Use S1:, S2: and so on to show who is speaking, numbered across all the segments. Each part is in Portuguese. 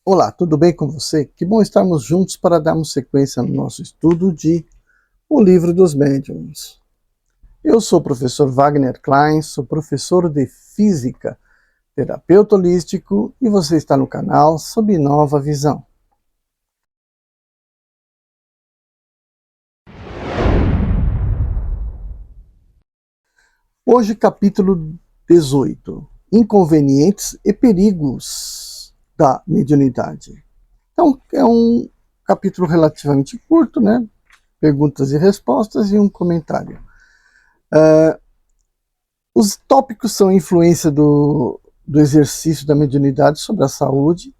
S1: Olá, tudo bem com você? Que bom estarmos juntos para darmos sequência no nosso estudo de O Livro dos Médiuns. Eu sou o professor Wagner Klein, sou professor de Física, terapeuta holístico e você está no canal Sob Nova Visão. Hoje, capítulo 18: Inconvenientes e Perigos da Mediunidade. Então, é um capítulo relativamente curto, né? Perguntas e respostas e um comentário. Os tópicos são a influência do exercício da mediunidade sobre a saúde,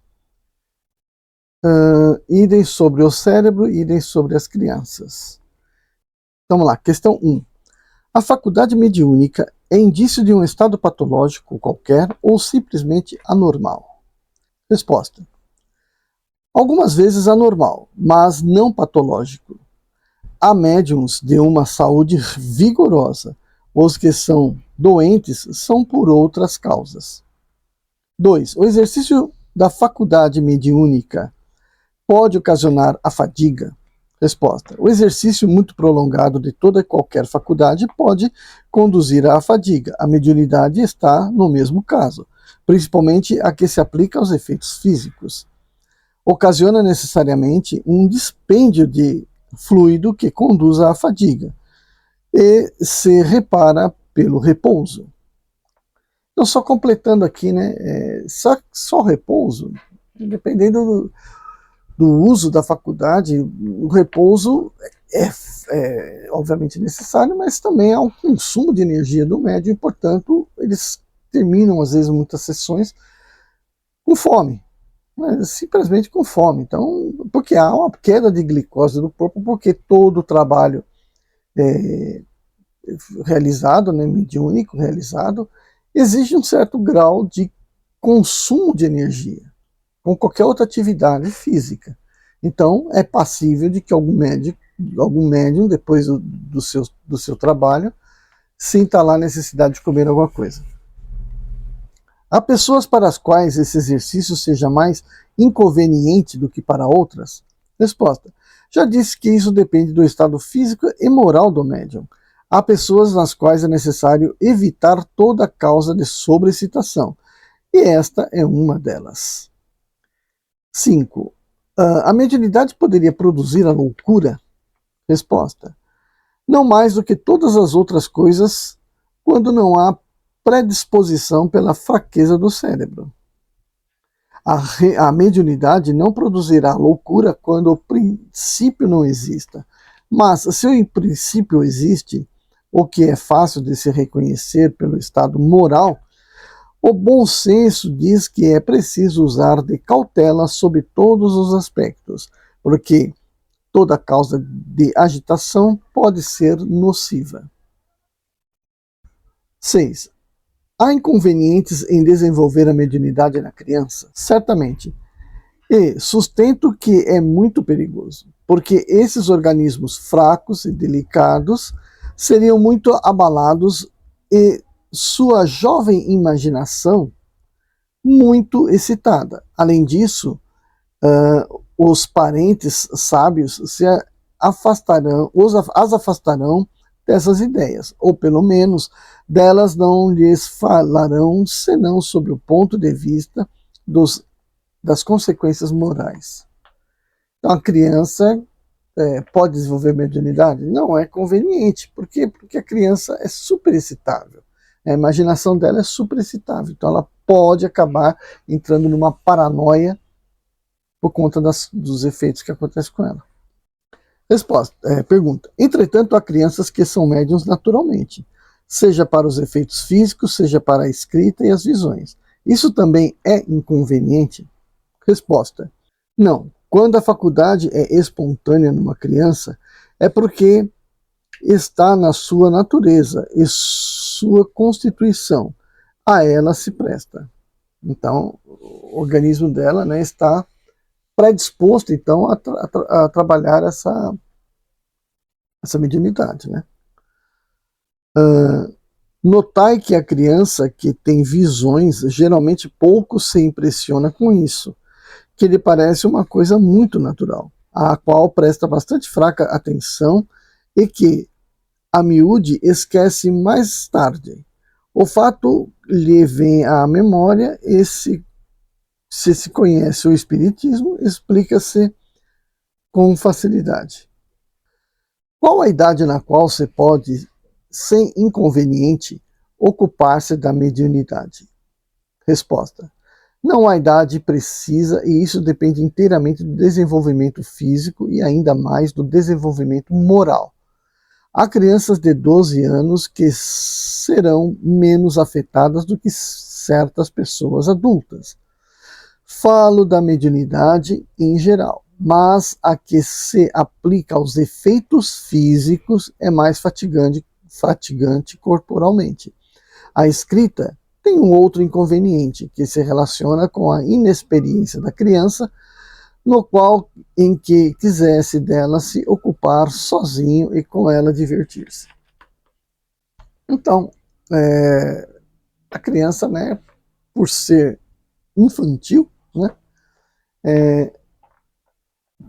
S1: idem sobre o cérebro, idem sobre as crianças. Então, vamos lá, questão 1. A faculdade mediúnica é indício de um estado patológico qualquer ou simplesmente anormal? Resposta. Algumas vezes anormal, mas não patológico. Há médiums de uma saúde vigorosa. Os que são doentes são por outras causas. 2. O exercício da faculdade mediúnica pode ocasionar a fadiga? Resposta. O exercício muito prolongado de toda e qualquer faculdade pode conduzir à fadiga. A mediunidade está no mesmo caso, principalmente a que se aplica aos efeitos físicos. Ocasiona necessariamente um dispêndio de fluido que conduz à fadiga e se repara pelo repouso. Então, só completando aqui, né, só repouso, dependendo do uso da faculdade, o repouso é obviamente necessário, mas também há um consumo de energia do médium e, portanto, eles terminam, às vezes, muitas sessões com fome, né, simplesmente com fome. Então, porque há uma queda de glicose do corpo, porque todo o trabalho realizado, né, mediúnico realizado, exige um certo grau de consumo de energia, com qualquer outra atividade física. Então, é passível de que algum médium depois do seu trabalho, sinta lá a necessidade de comer alguma coisa. Há pessoas para as quais esse exercício seja mais inconveniente do que para outras? Resposta. Já disse que isso depende do estado físico e moral do médium. Há pessoas nas quais é necessário evitar toda causa de sobreexcitação, e esta é uma delas. 5. A mediunidade poderia produzir a loucura? Resposta. Não mais do que todas as outras coisas, quando não há predisposição pela fraqueza do cérebro. A mediunidade não produzirá loucura quando o princípio não exista. Mas se o princípio existe, o que é fácil de se reconhecer pelo estado moral, o bom senso diz que é preciso usar de cautela sob todos os aspectos, porque toda causa de agitação pode ser nociva. 6. Há inconvenientes em desenvolver a mediunidade na criança? Certamente. E sustento que é muito perigoso, porque esses organismos fracos e delicados seriam muito abalados e sua jovem imaginação muito excitada. Além disso, os parentes sábios as afastarão dessas ideias, ou pelo menos delas não lhes falarão senão sob o ponto de vista das consequências morais. Então, a criança pode desenvolver mediunidade? Não é conveniente. Por quê? Porque a criança é super excitável. A imaginação dela é super excitável. Então, ela pode acabar entrando numa paranoia por conta dos efeitos que acontecem com ela. Pergunta. Entretanto, há crianças que são médiums naturalmente, seja para os efeitos físicos, seja para a escrita e as visões. Isso também é inconveniente? Resposta. Não. Quando a faculdade é espontânea numa criança, é porque está na sua natureza e sua constituição. A ela se presta. Então, o organismo dela, né, está predisposto, então, a trabalhar essa mediunidade, né? Notai que a criança que tem visões geralmente pouco se impressiona com isso. que lhe parece uma coisa muito natural, à qual presta bastante fraca atenção e que, a miúde, esquece mais tarde. O fato lhe vem à memória e se conhece o Espiritismo, explica-se com facilidade. Qual a idade na qual se pode, sem inconveniente, ocupar-se da mediunidade? Resposta: não há idade precisa e isso depende inteiramente do desenvolvimento físico e ainda mais do desenvolvimento moral. Há crianças de 12 anos que serão menos afetadas do que certas pessoas adultas. Falo da mediunidade em geral, mas a que se aplica aos efeitos físicos é mais fatigante corporalmente. A escrita tem um outro inconveniente, que se relaciona com a inexperiência da criança, no qual em que quisesse dela se ocupar sozinho e com ela divertir-se. Então, a criança, né, por ser infantil, né,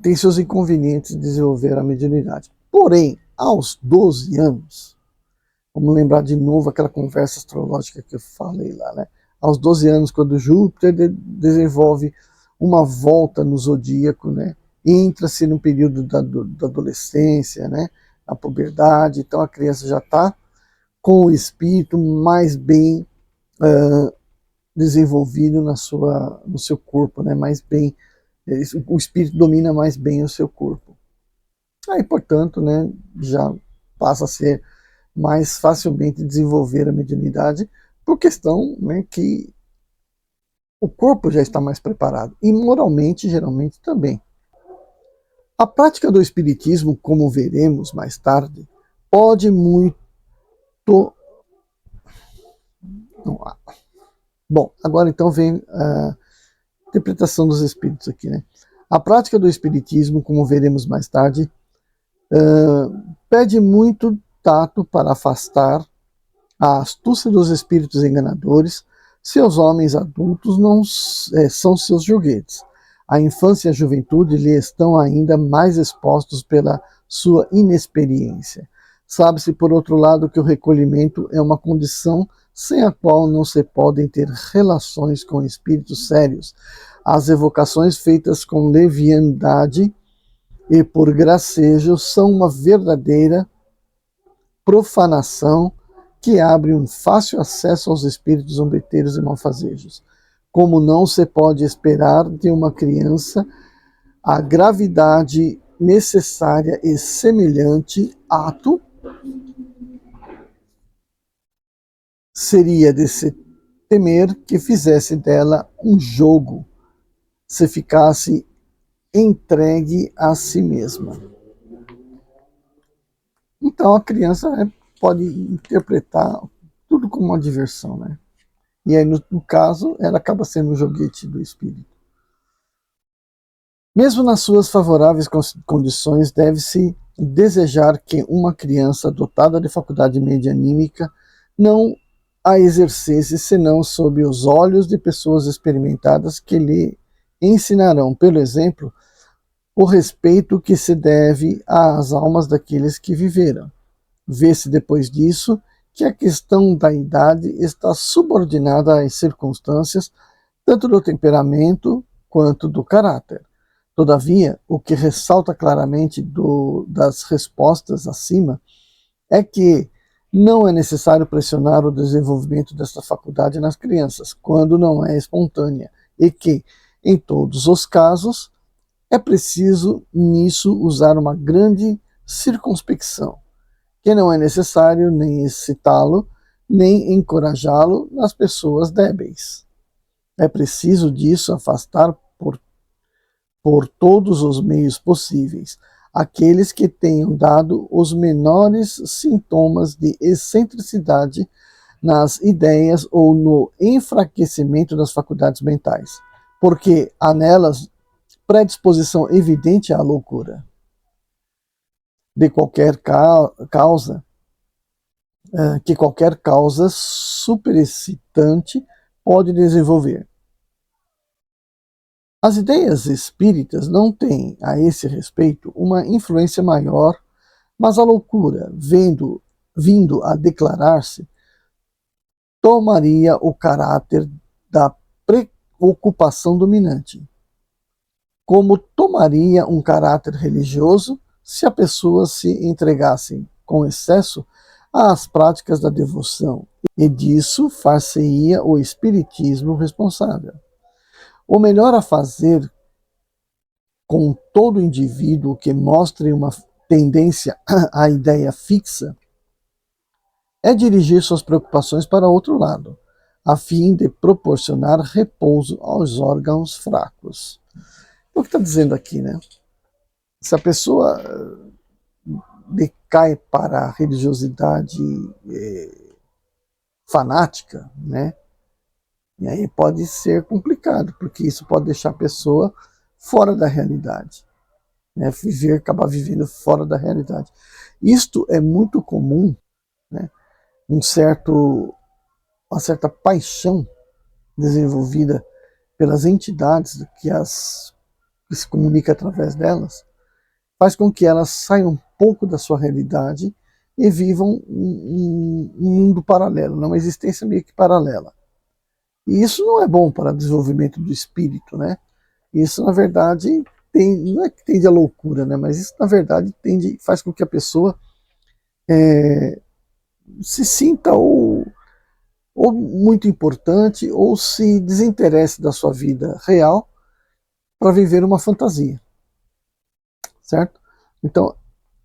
S1: tem seus inconvenientes de desenvolver a mediunidade. Porém, aos 12 anos, vamos lembrar de novo aquela conversa astrológica que eu falei lá, né? Aos 12 anos, quando Júpiter desenvolve uma volta no zodíaco, né? Entra-se no período da adolescência, né? A puberdade, então a criança já está com o espírito mais bem desenvolvido no seu corpo, né? Mais bem, o espírito domina mais bem o seu corpo. Aí, portanto, né? Já passa a ser mais facilmente desenvolver a mediunidade, por questão, né, que o corpo já está mais preparado, e moralmente, geralmente, também. A prática do espiritismo, como veremos mais tarde, pode muito... Bom, agora então vem a interpretação dos espíritos aqui, né? A prática do espiritismo, como veremos mais tarde, pede muito tato para afastar a astúcia dos espíritos enganadores. Seus homens adultos não são seus joguetes. A infância e a juventude lhe estão ainda mais expostos pela sua inexperiência. Sabe-se, por outro lado, que o recolhimento é uma condição sem a qual não se podem ter relações com espíritos sérios. As evocações feitas com leviandade e por gracejo são uma verdadeira profanação que abre um fácil acesso aos espíritos zombeteiros e malfazejos. Como não se pode esperar de uma criança a gravidade necessária e semelhante ato, seria de se temer que fizesse dela um jogo, se ficasse entregue a si mesma. Então a criança, né, pode interpretar tudo como uma diversão, né? E aí, no caso, ela acaba sendo um joguete do espírito. Mesmo nas suas favoráveis condições, deve-se desejar que uma criança dotada de faculdade medianímica não a exercesse senão sob os olhos de pessoas experimentadas que lhe ensinarão, pelo exemplo, o respeito que se deve às almas daqueles que viveram. Vê-se depois disso que a questão da idade está subordinada às circunstâncias, tanto do temperamento quanto do caráter. Todavia, o que ressalta claramente das respostas acima é que não é necessário pressionar o desenvolvimento desta faculdade nas crianças, quando não é espontânea, e que, em todos os casos, é preciso nisso usar uma grande circunspecção, que não é necessário nem excitá-lo, nem encorajá-lo nas pessoas débeis. É preciso disso afastar por todos os meios possíveis aqueles que tenham dado os menores sintomas de excentricidade nas ideias ou no enfraquecimento das faculdades mentais, porque há nelas predisposição evidente à loucura. De qualquer causa, que qualquer causa superexcitante pode desenvolver. As ideias espíritas não têm, a esse respeito, uma influência maior, mas a loucura, vindo a declarar-se, tomaria o caráter da preocupação dominante, como tomaria um caráter religioso se a pessoa se entregasse com excesso às práticas da devoção, e disso far-se-ia o espiritismo responsável. O melhor a fazer com todo indivíduo que mostre uma tendência à ideia fixa é dirigir suas preocupações para outro lado, a fim de proporcionar repouso aos órgãos fracos. O que está dizendo aqui, né? Se a pessoa decai para a religiosidade fanática, né? E aí pode ser complicado, porque isso pode deixar a pessoa fora da realidade, né? Acabar vivendo fora da realidade. Isto é muito comum, né? Uma certa paixão desenvolvida pelas entidades que se comunica através delas, faz com que elas saiam um pouco da sua realidade e vivam um mundo paralelo, uma existência meio que paralela. E isso não é bom para o desenvolvimento do espírito, né? Isso, na verdade, não é que tende à loucura, né? Mas isso, na verdade, faz com que a pessoa se sinta ou muito importante ou se desinteresse da sua vida real para viver uma fantasia, certo? Então,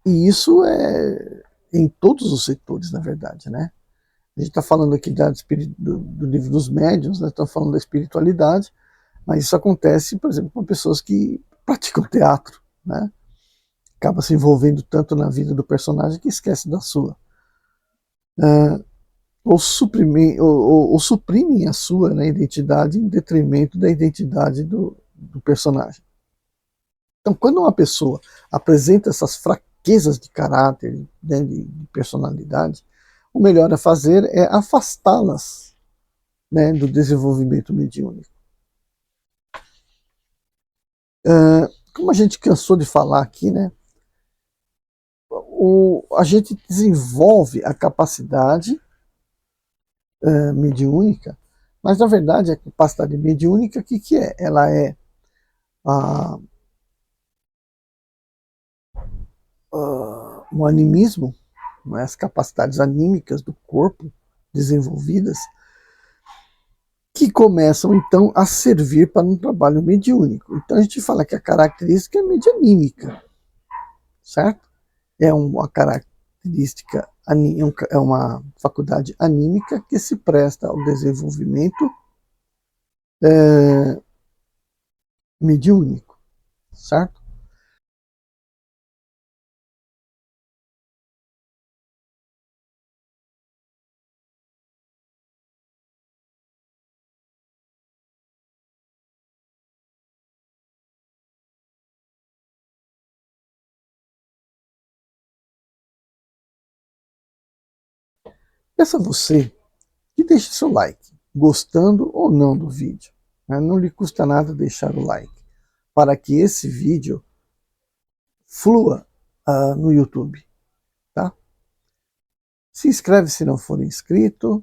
S1: e isso é em todos os setores, na verdade, né? A gente está falando aqui do livro dos médiuns, né? Estamos falando da espiritualidade, mas isso acontece, por exemplo, com pessoas que praticam teatro, né? Acaba se envolvendo tanto na vida do personagem que esquece da sua. Ou suprimem a sua, né, identidade em detrimento da identidade do personagem. Então, quando uma pessoa apresenta essas fraquezas de caráter, né, de personalidade, o melhor a fazer é afastá-las, né, do desenvolvimento mediúnico. Como a gente cansou de falar aqui, né, a gente desenvolve a capacidade mediúnica, mas na verdade a capacidade mediúnica, o que é? Ela é o animismo, né, as capacidades anímicas do corpo desenvolvidas, que começam então a servir para um trabalho mediúnico. Então a gente fala que a característica é medianímica, certo? É uma característica, é uma faculdade anímica que se presta ao desenvolvimento mediúnico, certo? Peço a você que deixe seu like, gostando ou não do vídeo. Né? Não lhe custa nada deixar o like, para que esse vídeo flua no YouTube. Tá? Se inscreve se não for inscrito,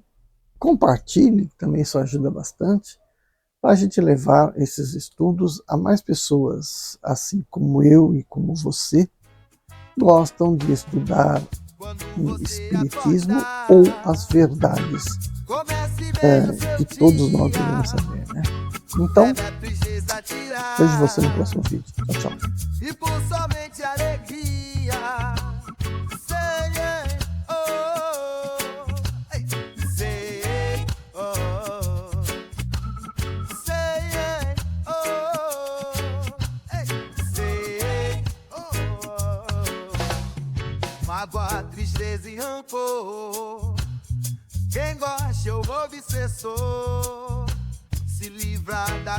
S1: compartilhe, também isso ajuda bastante, para a gente levar esses estudos a mais pessoas, assim como eu e como você, gostam de estudar o espiritismo ou as verdades que todos nós devemos saber, né? Então, vejo você no próximo vídeo. Tchau, tchau. E por somente alegria, mágoa, tristeza e rancor. Quem gosta, eu obsessor, se livra da